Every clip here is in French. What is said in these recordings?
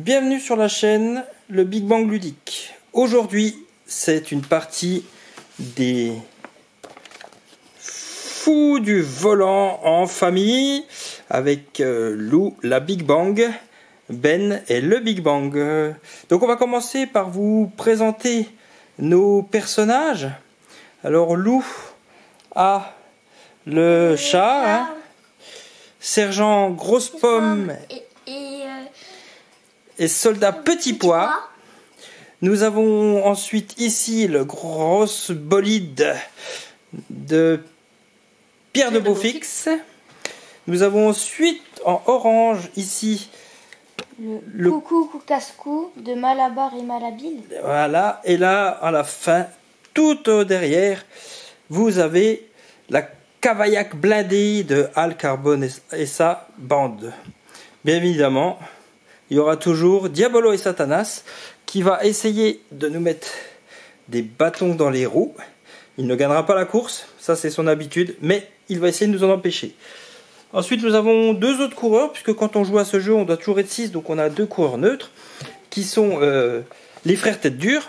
Bienvenue sur la chaîne Le Big Bang Ludique. Aujourd'hui, c'est une partie des fous du volant en famille avec Lou, la Big Bang, Ben et le Big Bang. Donc on va commencer par vous présenter nos personnages. Alors Lou a le chat, hein, Sergent Grosse Pomme et Soldat Petit Pois. Nous avons ensuite ici le gros bolide de Pierre de Beaufix. Nous avons ensuite en orange ici le Coucou Coucascou de Malabar et Malhabile. Voilà, et là à la fin, tout au derrière, vous avez la Cavaillac blindée de Al Carbone et sa bande. Bien évidemment, il y aura toujours Diabolo et Satanas qui va essayer de nous mettre des bâtons dans les roues. Il ne gagnera pas la course, ça c'est son habitude, mais il va essayer de nous en empêcher. Ensuite nous avons deux autres coureurs, puisque quand on joue à ce jeu on doit toujours être 6, donc on a deux coureurs neutres, qui sont les frères tête dure,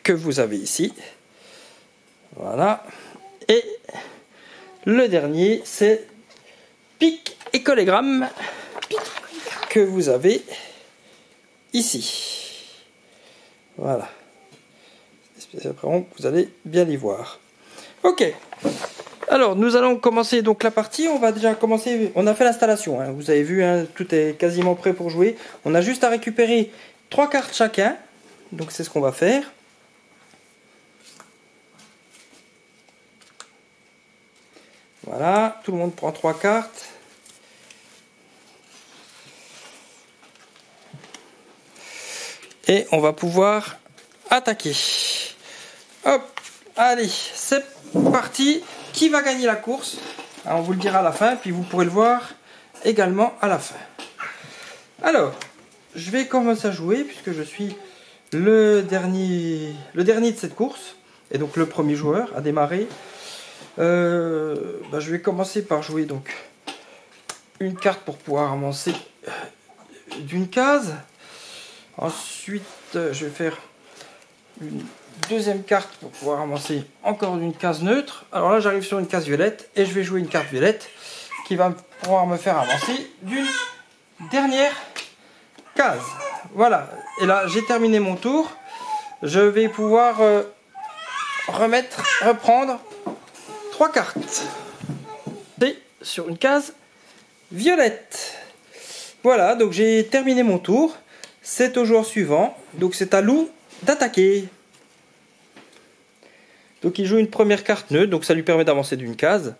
que vous avez ici. Voilà. Et le dernier c'est Pic et Collégramme, que vous avez ici. Voilà. Après, vous allez bien y voir. Ok. Alors, nous allons commencer donc la partie. On va déjà commencer. On a fait l'installation. Hein. Vous avez vu, hein, tout est quasiment prêt pour jouer. On a juste à récupérer 3 cartes chacun. Donc, c'est ce qu'on va faire. Voilà. Tout le monde prend 3 cartes. Et on va pouvoir attaquer. Hop, allez, c'est parti. Qui va gagner la course? On vous le dira à la fin, puis vous pourrez le voir également à la fin. Alors, je vais commencer à jouer, puisque je suis le dernier de cette course, et donc le premier joueur à démarrer. Je vais commencer par jouer donc une carte pour pouvoir avancer d'une case. Ensuite, je vais faire une deuxième carte pour pouvoir avancer encore d'une case neutre. Alors là, j'arrive sur une case violette et je vais jouer une carte violette qui va pouvoir me faire avancer d'une dernière case. Voilà. Et là, j'ai terminé mon tour. Je vais pouvoir reprendre 3 cartes. Et sur une case violette. Voilà, donc j'ai terminé mon tour. C'est au joueur suivant, donc c'est à Lou d'attaquer. Donc il joue une première carte neutre, donc ça lui permet d'avancer d'une case.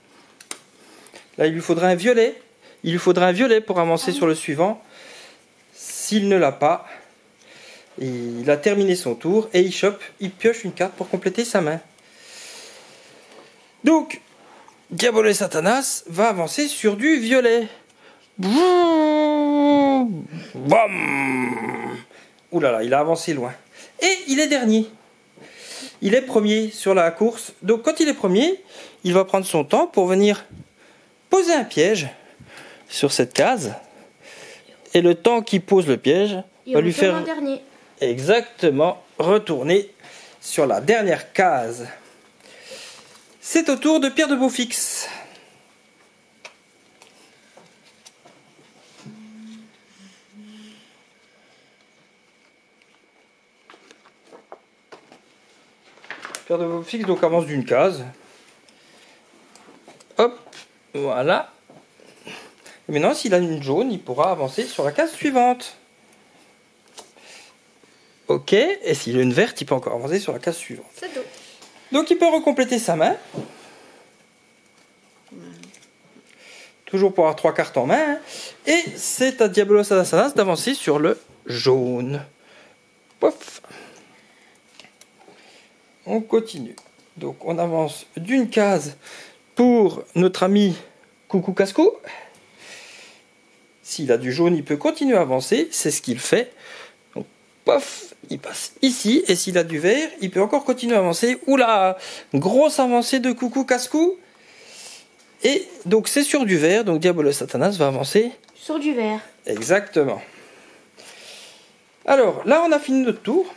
Là il lui faudra un violet. Il lui faudra un violet pour avancer sur le suivant. S'il ne l'a pas, il a terminé son tour et il pioche une carte pour compléter sa main. Donc Diabolo et Satanas va avancer sur du violet. Bam! Ouh là là, il a avancé loin. Et il est dernier. Il est premier sur la course. Donc quand il est premier, il va prendre son temps pour venir poser un piège sur cette case. Et le temps qu'il pose le piège va lui faire exactement retourner sur la dernière case. C'est au tour de Pierre de Beaufix. Pierre de Beaufix donc avance d'une case. Hop, voilà. Et maintenant, s'il a une jaune, il pourra avancer sur la case suivante. Ok, et s'il a une verte, il peut encore avancer sur la case suivante. C'est tout. Donc il peut recompléter sa main. Toujours pour avoir 3 cartes en main. Hein. Et c'est à Diabolo Satanas d'avancer sur le jaune. Pof. On continue. Donc on avance d'une case pour notre ami Coucou Cascou. S'il a du jaune, il peut continuer à avancer. C'est ce qu'il fait. Donc, pof, il passe ici. Et s'il a du vert, il peut encore continuer à avancer. Oula, grosse avancée de Coucou Cascou. Et donc c'est sur du vert. Donc Diabolo Satanas va avancer sur du vert. Exactement. Alors, là, on a fini notre tour.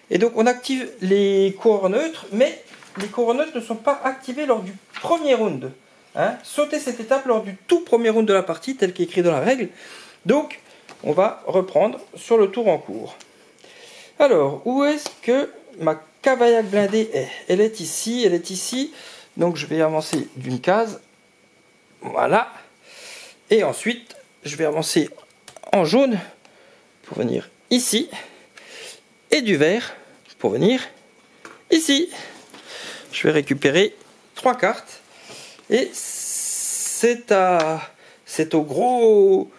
Et donc, on active les coureurs neutres, mais les coureurs neutres ne sont pas activés lors du premier round. Hein? Sautez cette étape lors du tout premier round de la partie, tel qu'écrit dans la règle. Donc, on va reprendre sur le tour en cours. Alors, où est-ce que ma cavaillac blindée est? Elle est ici, elle est ici. Donc, je vais avancer d'une case. Voilà. Et ensuite, je vais avancer en jaune pour venir ici. Et du vert pour venir ici. Je vais récupérer 3 cartes. Et c'est au gros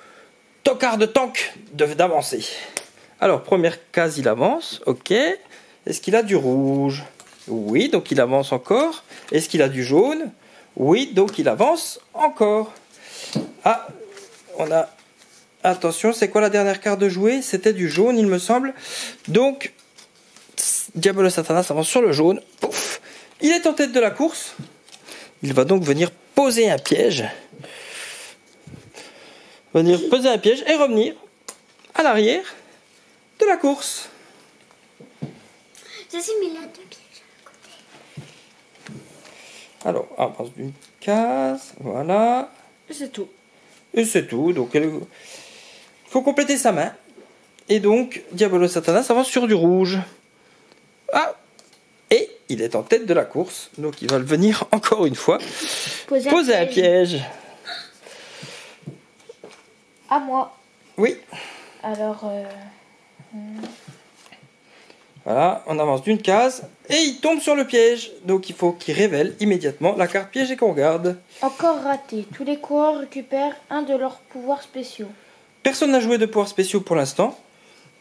tocard de tank d'avancer. Alors, première case, il avance. Ok. Est-ce qu'il a du rouge? Oui, donc il avance encore. Est-ce qu'il a du jaune? Oui, donc il avance encore. Ah, on a... Attention, c'est quoi la dernière carte de jouer? C'était du jaune, il me semble. Donc, Diabolo Satanas avance sur le jaune. Pouf. Il est en tête de la course. Il va donc venir poser un piège. Venir poser un piège et revenir à l'arrière de la course. Je sais, mais il a 2 pièges à côté. Alors, on avance d'une case. Voilà. Et c'est tout. Et c'est tout. Donc, il faut compléter sa main. Et donc, Diabolo Satanas avance sur du rouge. Ah! Et il est en tête de la course. Donc, il va venir encore une fois poser un piège. À moi. Oui. Alors, Voilà, on avance d'une case. Et il tombe sur le piège. Donc, il faut qu'il révèle immédiatement la carte piège et qu'on regarde. encore raté. Tous les coureurs récupèrent un de leurs pouvoirs spéciaux. Personne n'a joué de pouvoirs spéciaux pour l'instant.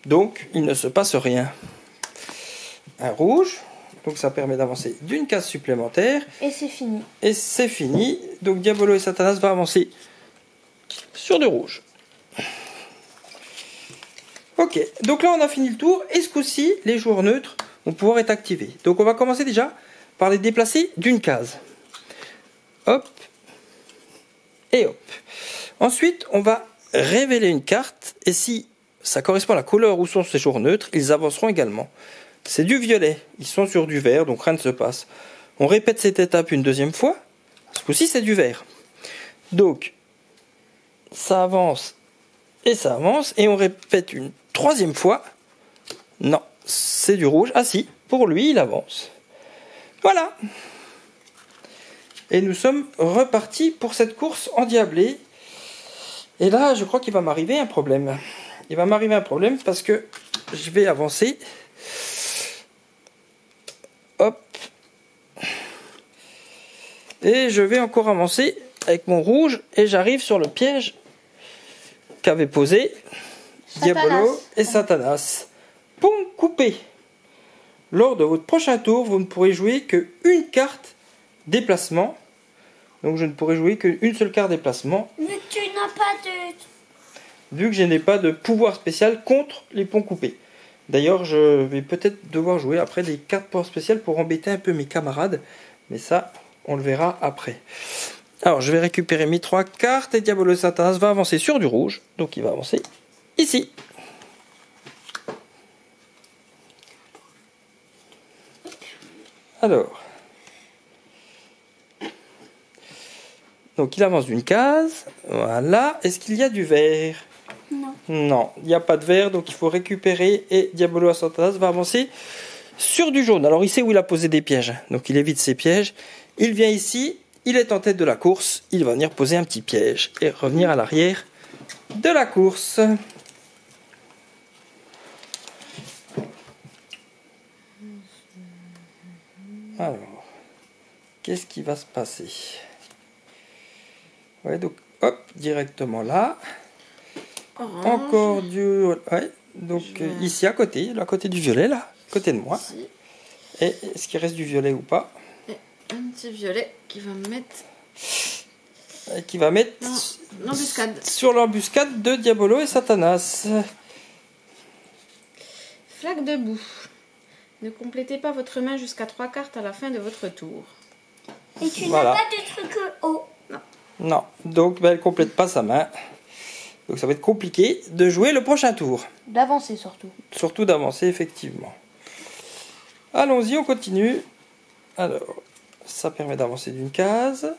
Donc, il ne se passe rien. Un rouge. Donc, ça permet d'avancer d'une case supplémentaire. Et c'est fini. Et c'est fini. Donc, Diabolo et Satanas va avancer sur du rouge. Ok. Donc là, on a fini le tour. Et ce coup-ci, les joueurs neutres vont pouvoir être activés. Donc, on va commencer déjà par les déplacer d'une case. Hop. Et hop. Ensuite, on va révéler une carte. Et si ça correspond à la couleur où sont ces joueurs neutres, ils avanceront également. C'est du violet. Ils sont sur du vert, donc rien ne se passe. On répète cette étape une deuxième fois. Ce coup-ci, c'est du vert. Donc, ça avance et ça avance. Et on répète une troisième fois. Non, c'est du rouge. Ah si, pour lui, il avance. Voilà. Et nous sommes repartis pour cette course endiablée. Et là, je crois qu'il va m'arriver un problème. Il va m'arriver un problème parce que je vais avancer. Hop. Et je vais encore avancer avec mon rouge. Et j'arrive sur le piège qu'avaient posé Diabolo et Satanas. Pont coupé. Lors de votre prochain tour, vous ne pourrez jouer qu'une carte déplacement. Donc je ne pourrai jouer qu'une seule carte déplacement. Mais tu n'as pas de... Vu que je n'ai pas de pouvoir spécial contre les ponts coupés. D'ailleurs, je vais peut-être devoir jouer après des cartes pouvoir spéciales pour embêter un peu mes camarades. Mais ça, on le verra après. Alors, je vais récupérer mes 3 cartes et Diabolo Satanas va avancer sur du rouge. Donc, il va avancer ici. Alors. Donc, il avance d'une case. Voilà. Est-ce qu'il y a du vert? Non. Non, il n'y a pas de vert, donc il faut récupérer. Et Diabolo Satanas va avancer sur du jaune. Alors, il sait où il a posé des pièges. Donc, il évite ses pièges. Il vient ici. Il est en tête de la course. Il va venir poser un petit piège et revenir à l'arrière de la course. Alors, qu'est-ce qui va se passer? Ouais, donc, hop, directement là. Orange. Encore du... Ouais, donc ici à côté du violet, là, à côté de moi. Ici. Et est-ce qu'il reste du violet ou pas? Et un petit violet qui va me mettre... Et qui va mettre l'embuscade. sur l'embuscade de Diabolo et Satanas. Flaque de boue. Ne complétez pas votre main jusqu'à 3 cartes à la fin de votre tour. Et tu Voilà. n'as pas de truc haut. Non, donc ben, elle complète pas sa main. Donc ça va être compliqué de jouer le prochain tour. D'avancer surtout. Surtout d'avancer, effectivement. Allons-y, on continue. Alors, ça permet d'avancer d'une case.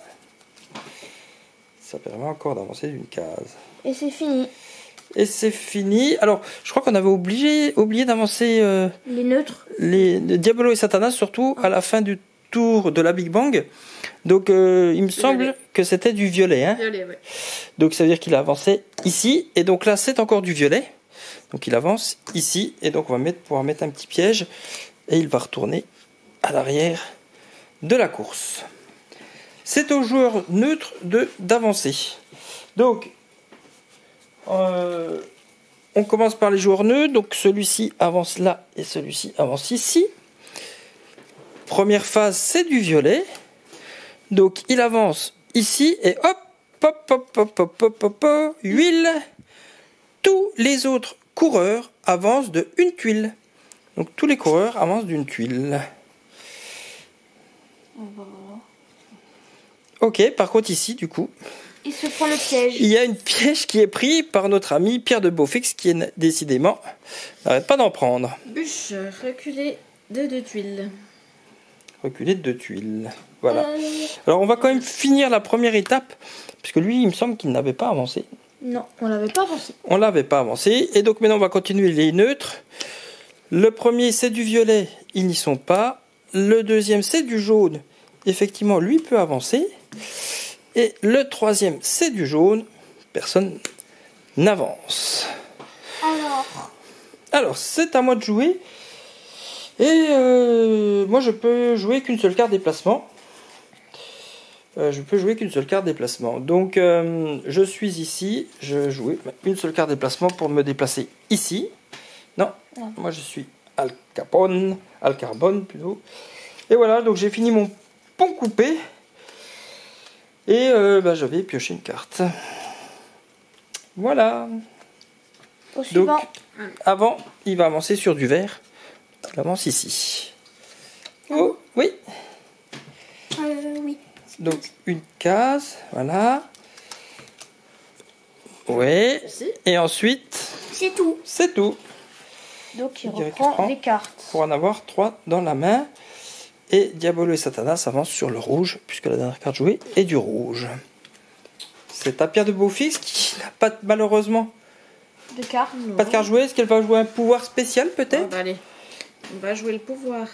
Ça permet encore d'avancer d'une case. Et c'est fini. Et c'est fini. Alors, je crois qu'on avait oublié d'avancer Les neutres. les Diabolo et Satanas, surtout à la fin du tour de la Big Bang. Donc, il me semble que c'était du violet. Hein. Violet, ouais. Donc, ça veut dire qu'il avançait ici. Et donc là, c'est encore du violet. Donc, il avance ici. Et donc, on va pouvoir mettre un petit piège. Et il va retourner à l'arrière de la course. C'est au joueur neutre d'avancer. Donc, on commence par les joueurs neutres. Donc, celui-ci avance là et celui-ci avance ici. Première phase, c'est du violet. Donc, il avance ici et hop, hop, hop, hop, hop, hop, hop, hop, huile. Tous les autres coureurs avancent de une tuile. Donc, tous les coureurs avancent d'une tuile. Ok, par contre ici, du coup, Il se prend le piège. il y a une piège qui est prise par notre ami Pierre de Beaufix qui décidément n'arrête pas d'en prendre. Bûche, reculez de 2 tuiles. Reculer de 2 tuiles. Voilà. Alors on va quand même finir la première étape, puisque lui, il me semble qu'il n'avait pas avancé. Non, on l'avait pas avancé. On l'avait pas avancé. Et donc maintenant, on va continuer les neutres. Le premier, c'est du violet. Ils n'y sont pas. Le deuxième, c'est du jaune. Effectivement, lui peut avancer. Et le troisième, c'est du jaune. Personne n'avance. Alors, c'est à moi de jouer. Et moi, je peux jouer qu'une seule carte déplacement. Donc, je suis ici. Je joue une seule carte déplacement pour me déplacer ici. Non, moi, je suis al carbone plutôt. Et voilà, donc j'ai fini mon pont coupé. Et je vais piocher une carte. Voilà. Au suivant. Donc, avant, il va avancer sur du vert. Il avance ici. Oh, oui. Oui. Donc, une case, voilà. Oui. Et ensuite, C'est tout. c'est tout. Donc il Je dirais reprend qu'il prend les cartes. pour en avoir 3 dans la main. Et Diabolo et Satanas avancent sur le rouge, puisque la dernière carte jouée est du rouge. C'est à Pierre de Beaufils qui n'a pas, malheureusement, De cartes. pas de carte jouée. Est-ce qu'elle va jouer un pouvoir spécial, peut-être? Allez, on va jouer le pouvoir.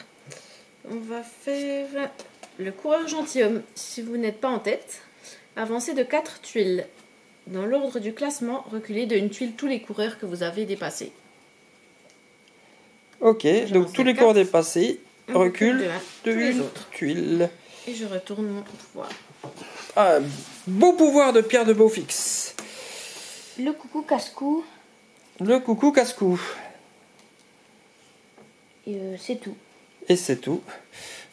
On va faire le coureur gentilhomme. Si vous n'êtes pas en tête, avancez de 4 tuiles. Dans l'ordre du classement, reculez de une tuile tous les coureurs que vous avez dépassés. Ok, donc tous les coureurs dépassés reculent de tous les une autres. tuile. Et je retourne mon pouvoir. Un beau pouvoir de Pierre de Beaufils. Le coucou casse-cou. Le coucou casse-cou. Et c'est tout. Et c'est tout.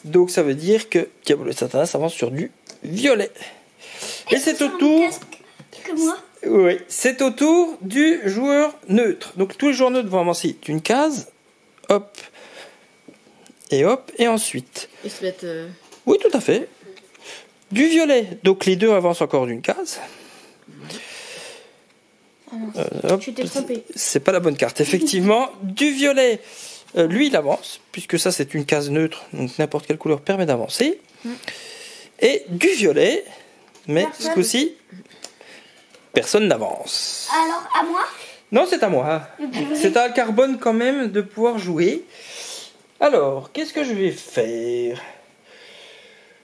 Donc ça veut dire que Diabolo et Satanas avancent sur du violet. Et c'est au tour... Que moi. Oui, c'est au tour du joueur neutre. Donc tous les joueurs neutres vont avancer d'une case. Hop. Et hop. Et ensuite... Ils se mettent... Oui, tout à fait. Du violet. Donc les deux avancent encore d'une case. Hop. Tu t'es trompé. C'est pas la bonne carte, effectivement. Du violet, lui, il avance, puisque ça, c'est une case neutre, donc n'importe quelle couleur permet d'avancer. Et du violet, mais ce coup-ci, personne n'avance. Alors, à moi. Non, c'est à moi. C'est à Carbone quand même de pouvoir jouer. Alors, qu'est-ce que je vais faire?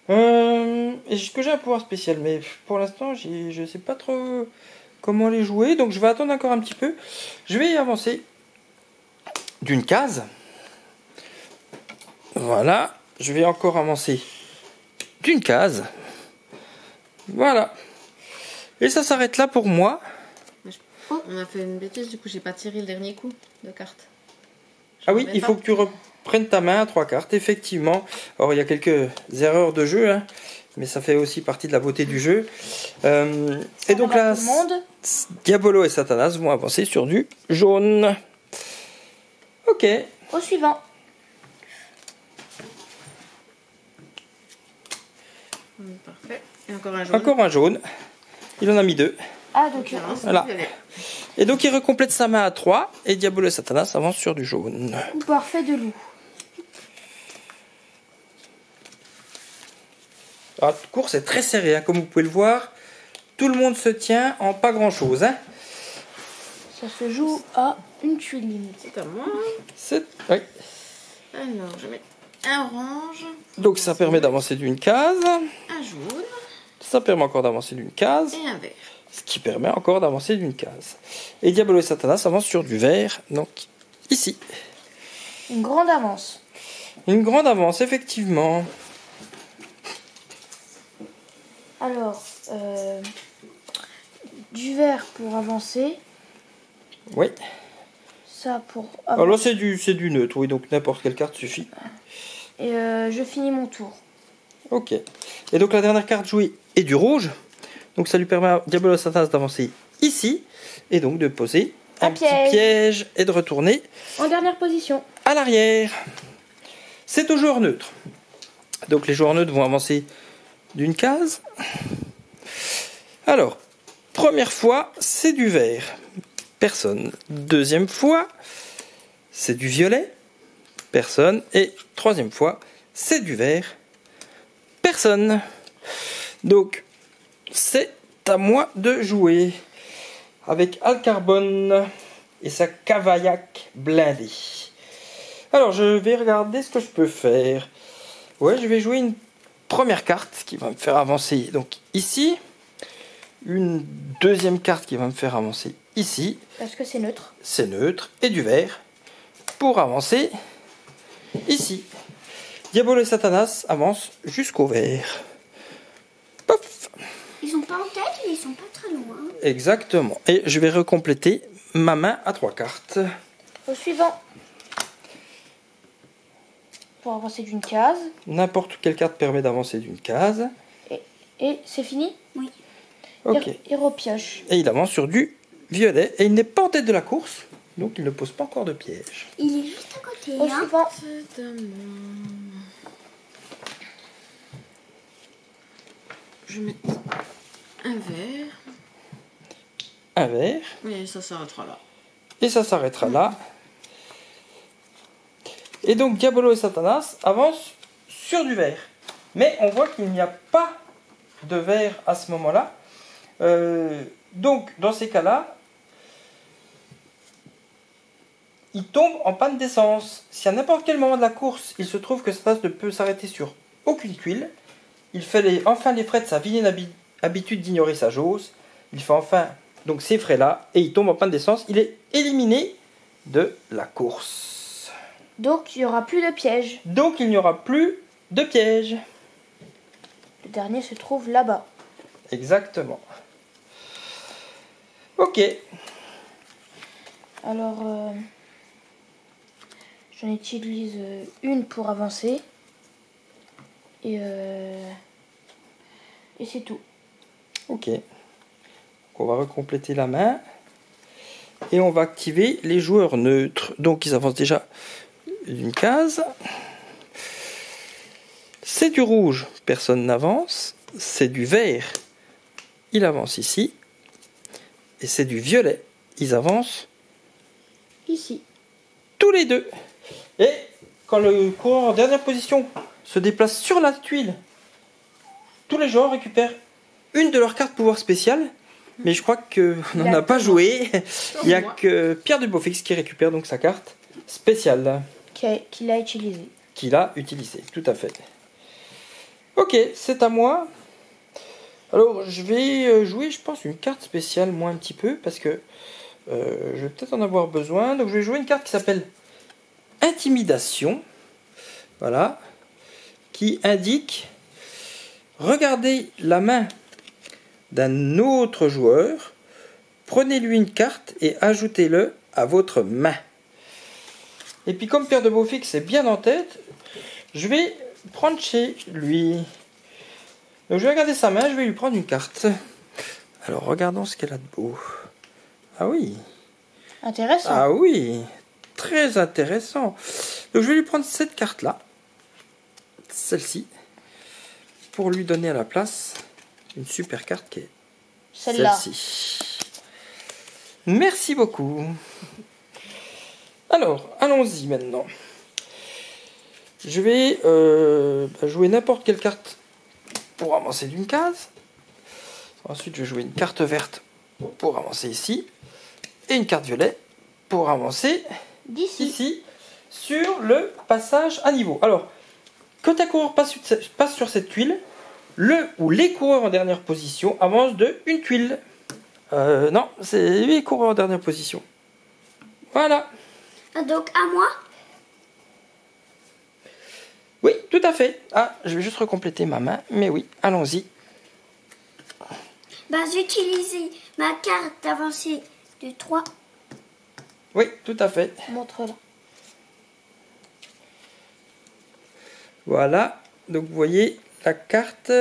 Est-ce que j'ai un pouvoir spécial? Mais pour l'instant, je sais pas trop comment les jouer, donc je vais attendre encore un petit peu. Je vais y avancer d'une case. Voilà. Je vais encore avancer d'une case. Voilà. Et ça s'arrête là pour moi. On a fait une bêtise, du coup j'ai pas tiré le dernier coup de carte. Ah oui, il faut que tu reprennes ta main à 3 cartes, effectivement. Alors il y a quelques erreurs de jeu, hein, mais ça fait aussi partie de la beauté du jeu. Et donc là, Diabolo et Satanas vont avancer sur du jaune. Ok. Au suivant. Parfait. Et encore un jaune. Encore un jaune. Il en a mis 2. Ah, donc Voilà. Et donc il recomplète sa main à 3 et Diabolo et Satanas avance sur du jaune. coup parfait de loup. Alors, la course est très serrée, hein, comme vous pouvez le voir. Tout le monde se tient en pas grand chose. Hein. Ça se joue à une tuile limite. C'est à moi. Oui. Alors, je vais mettre un orange. Donc ça permet d'avancer d'une case. Un jaune. Ça permet encore d'avancer d'une case. Et un vert. Ce qui permet encore d'avancer d'une case. Et Diabolo et Satanas avancent sur du vert. Donc ici. Une grande avance. Une grande avance, effectivement. Alors, du vert pour avancer. Oui. Ça pour Alors avancer. là c'est du neutre, oui, donc n'importe quelle carte suffit. Et je finis mon tour. Ok. Et donc la dernière carte jouée est du rouge. Donc ça lui permet à Diabolo et Satanas d'avancer ici. Et donc de poser un petit piège et de retourner En dernière position. à l'arrière. C'est aux joueurs neutres. Donc les joueurs neutres vont avancer d'une case. Alors, première fois, c'est du vert. Personne. Deuxième fois, c'est du violet. Personne. Et troisième fois, c'est du vert. Personne. Donc, c'est à moi de jouer avec Alcarbone et sa Cavaillac blindée. Alors, je vais regarder ce que je peux faire. Ouais, je vais jouer une première carte qui va me faire avancer. Donc ici, une deuxième carte qui va me faire avancer ici. Parce que c'est neutre. C'est neutre. Et du vert pour avancer ici. Diabolo et Satanas avancent jusqu'au vert. Pof! Ils sont pas en tête, mais ils sont pas très loin. Exactement. Et je vais recompléter ma main à 3 cartes. Au suivant. Pour avancer d'une case. N'importe quelle carte permet d'avancer d'une case. Et c'est fini? Oui. Ok. Il repioche. Et il avance sur du violet. Et il n'est pas en tête de la course. Donc il ne pose pas encore de piège. Il est juste à côté. Au Hein. suivant. C'est à moi. Je vais mettre un vert. Un vert. Et ça s'arrêtera là. Et ça s'arrêtera là. Et donc Diabolo et Satanas avancent sur du vert. Mais on voit qu'il n'y a pas de vert à ce moment-là. Donc dans ces cas-là, il tombe en panne d'essence. Si à n'importe quel moment de la course, il se trouve que Satanas ne peut s'arrêter sur aucune tuile, il fait enfin les frais de sa vilaine habitude d'ignorer sa jauge. Il fait enfin donc ces frais-là et il tombe en panne d'essence. Il est éliminé de la course. Donc il n'y aura plus de piège. Donc il n'y aura plus de piège. Le dernier se trouve là-bas. Exactement. Ok. Alors, j'en utilise une pour avancer. Et c'est tout. Ok. Donc, on va recompléter la main. Et on va activer les joueurs neutres. Donc ils avancent déjà d'une case. C'est du rouge, personne n'avance. C'est du vert, il avance ici. Et c'est du violet, ils avancent Ici. tous les deux. Et quand le coureur en dernière position se déplace sur la tuile, tous les joueurs récupèrent une de leurs cartes pouvoir spéciales. Mais je crois qu'on n'en a pas joué. Il n'y a que Pierre de Beaufix qui récupère donc sa carte spéciale. Qu'il a utilisée. Qu'il a utilisée, tout à fait. Ok, c'est à moi. Alors, je vais jouer, je pense, une carte spéciale, moi, un petit peu, parce que je vais peut-être en avoir besoin. Donc, je vais jouer une carte qui s'appelle Intimidation. Voilà. Qui indique, regardez la main d'un autre joueur, prenez-lui une carte et ajoutez-le à votre main. Et puis, comme Pierre de Beaufix est bien en tête, je vais prendre chez lui. Donc je vais regarder sa main, je vais lui prendre une carte. Alors regardons ce qu'elle a de beau. Ah oui. Intéressant. Ah oui. Très intéressant. Donc je vais lui prendre cette carte-là. Celle-ci. Pour lui donner à la place une super carte qui est Celle-là. celle-ci. Merci beaucoup. Alors, allons-y maintenant. Je vais jouer n'importe quelle carte pour avancer d'une case. Ensuite, je vais jouer une carte verte pour avancer ici. Et une carte violet pour avancer ici sur le passage à niveau. Alors, quand un coureur passe sur cette tuile, le ou les coureurs en dernière position avancent de une tuile. Non, c'est les coureurs en dernière position. Voilà. Donc à moi. Oui, tout à fait. Ah, je vais juste recompléter ma main. Mais oui, allons-y. Bah, j'utilisais ma carte d'avancée de 3. Oui, tout à fait. Montre-la. Voilà. Donc, vous voyez la carte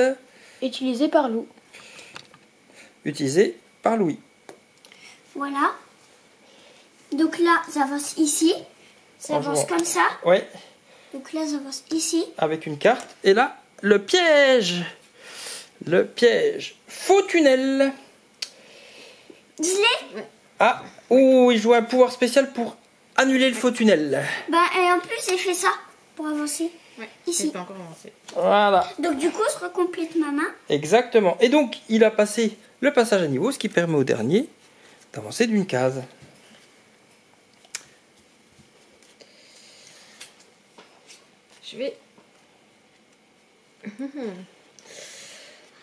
Utilisé par Lou. utilisée par Louis. Voilà. Donc là, ça avance ici. Ça En avance jouant. comme ça. Oui, Donc là, ça avance ici. avec une carte. Et là, le piège. Le piège. Faux tunnel. Je l'ai. Ah, ouh, il joue un pouvoir spécial pour annuler le faux tunnel. Bah, et en plus, j'ai fait ça pour avancer. Ouais, Ici. j'ai pas encore avancé. Voilà, Donc du coup, je recomplète ma main. exactement. Et donc, il a passé le passage à niveau, ce qui permet au dernier d'avancer d'une case. Je vais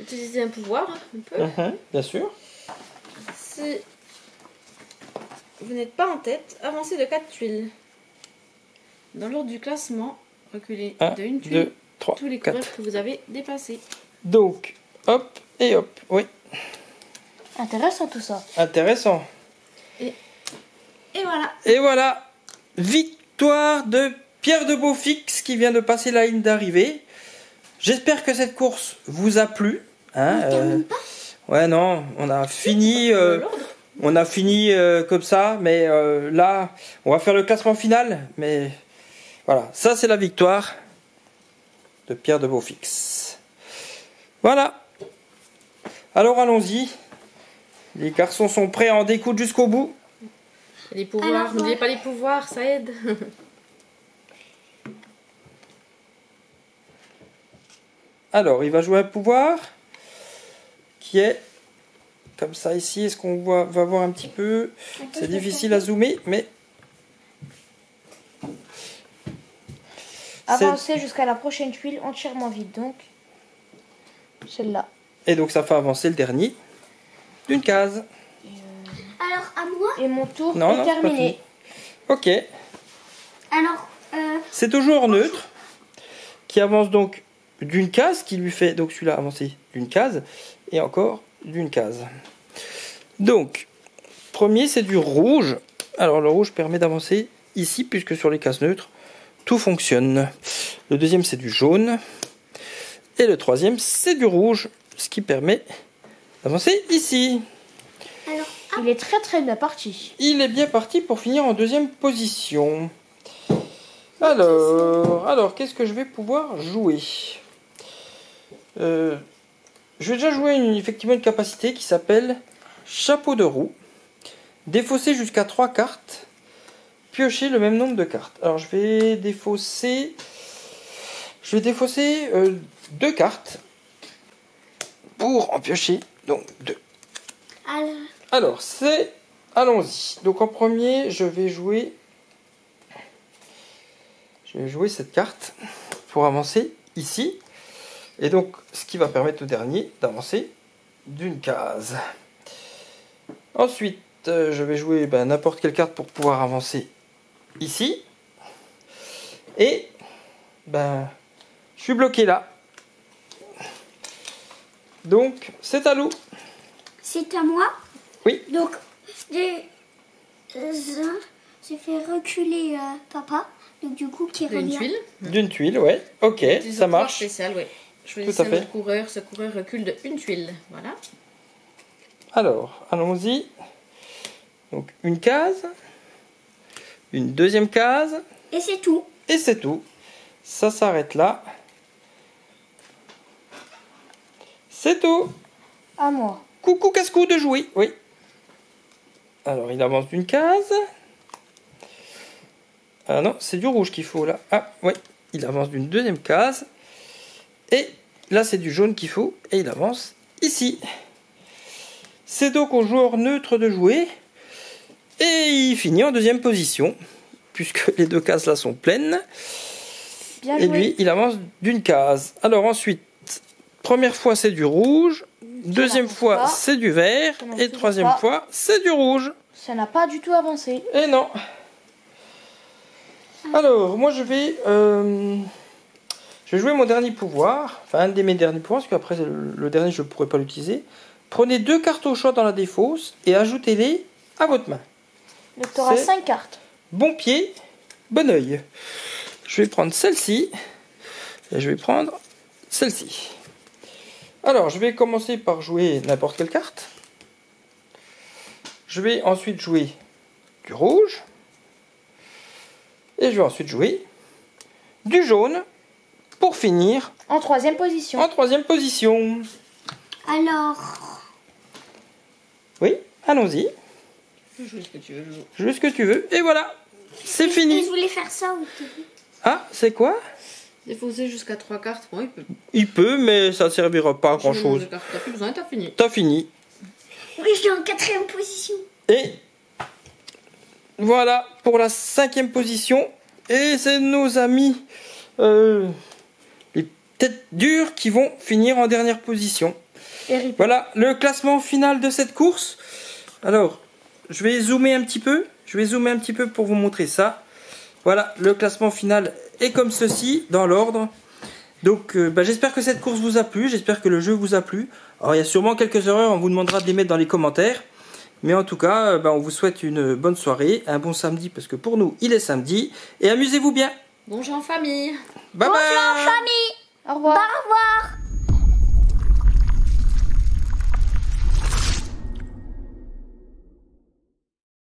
utiliser un pouvoir un peu. Bien sûr. Si vous n'êtes pas en tête, avancez de 4 tuiles. Dans l'ordre du classement, reculez 1, de une 2, tuile 3, tous les 4. coureurs que vous avez dépassés. Donc, hop et hop. Oui, Intéressant tout ça. intéressant. Et voilà. Et voilà, victoire de Pierre de Beaufix qui vient de passer la ligne d'arrivée. J'espère que cette course vous a plu. Hein, On termine pas. ouais, non, on a fini, comme ça, mais là, on va faire le classement final. Mais voilà, ça c'est la victoire de Pierre de Beaufix. Voilà. Alors allons-y. Les garçons sont prêts à en découdre jusqu'au bout. Les pouvoirs, Alors, n'oubliez ouais. pas les pouvoirs, ça aide. Alors, il va jouer un pouvoir qui est comme ça ici. Est-ce qu'on va voir un petit peu? C'est difficile à zoomer, mais Avancer jusqu'à la prochaine tuile entièrement vide. Donc, celle-là. et donc ça fait avancer le dernier d'une case. Alors à moi. Et mon tour Non, est non, c'est pas terminé. fini. Ok, Alors, c'est toujours neutre qui avance donc d'une case, qui lui fait donc celui-là avancer d'une case et encore d'une case. Donc, premier c'est du rouge. Alors le rouge permet d'avancer ici puisque sur les cases neutres tout fonctionne. Le deuxième c'est du jaune et le troisième c'est du rouge, ce qui permet d'avancer ici. alors, Il est très très bien parti. Il est bien parti pour finir en deuxième position. Alors qu'est-ce que je vais pouvoir jouer? Je vais déjà jouer effectivement une capacité qui s'appelle Chapeau de roue. Défausser jusqu'à 3 cartes. Piocher le même nombre de cartes. Alors je vais défausser 2 cartes pour en piocher donc 2. alors, Allons-y. Donc en premier, je vais jouer cette carte pour avancer ici. Et donc, ce qui va permettre au dernier d'avancer d'une case. Ensuite, je vais jouer n'importe quelle carte pour pouvoir avancer ici. Et, je suis bloqué là. Donc, c'est à Lou. c'est à moi. Oui. Donc, j'ai fait reculer papa. Donc du coup, qui Une revient. tuile. D'une tuile, ouais. Ok, Utilisez ça le pouvoir marche. spécial, ouais. Choisissez Tout à un fait. autre coureur. Ce coureur recule de une tuile. Voilà. Alors, allons-y. Donc, une case. Une deuxième case. Et c'est tout. Et c'est tout. Ça s'arrête là. C'est tout. À moi. Coucou casse-cou de jouer. Oui. Alors, il avance d'une case. Ah non, c'est du rouge qu'il faut là. Ah, oui, il avance d'une deuxième case. Et là, c'est du jaune qu'il faut. Et il avance ici. C'est donc au joueur neutre de jouer. Et il finit en deuxième position. Puisque les deux cases là sont pleines. Bien Et joué. lui, il avance d'une case. Alors ensuite, première fois, c'est du rouge. Deuxième n'avance fois, pas. c'est du vert. Ça n'avance Et toujours troisième pas. fois, c'est du rouge. Ça n'a pas du tout avancé. Et non. Alors, moi je vais jouer mon dernier pouvoir. Enfin, un de mes derniers pouvoirs, parce qu'après le dernier, je ne pourrai pas l'utiliser. Prenez 2 cartes au choix dans la défausse et ajoutez-les à votre main. Donc tu auras C'est- 5 cartes. Bon pied, bon oeil. Je vais prendre celle-ci. Et je vais prendre celle-ci. Alors, je vais commencer par jouer n'importe quelle carte. Je vais ensuite jouer du rouge. Et je vais ensuite jouer du jaune pour finir En troisième position. en troisième position. Alors, Oui, allons-y. Joue ce que tu veux. Joue ce que tu veux. Et voilà, c'est et fini. je voulais faire ça ou Ah, c'est quoi? Défausser jusqu'à 3 cartes, bon, il peut. Il peut, mais ça ne servira pas à Je me demande grand-chose. de cartes, t'as plus besoin, t'as fini. T'as fini. Oui, je suis en 4e position. Et voilà pour la 5e position. Et c'est nos amis les têtes dures qui vont finir en dernière position. Et rip. Voilà le classement final de cette course. Alors, je vais zoomer un petit peu. Je vais zoomer un petit peu pour vous montrer ça. Voilà, le classement final est comme ceci, dans l'ordre. Donc, j'espère que cette course vous a plu. J'espère que le jeu vous a plu. Alors, il y a sûrement quelques erreurs. On vous demandera de les mettre dans les commentaires. Mais en tout cas, on vous souhaite une bonne soirée, un bon samedi, parce que pour nous, il est samedi. Et amusez-vous bien. Bonjour en famille. Bye bye. Famille, Au revoir. au revoir.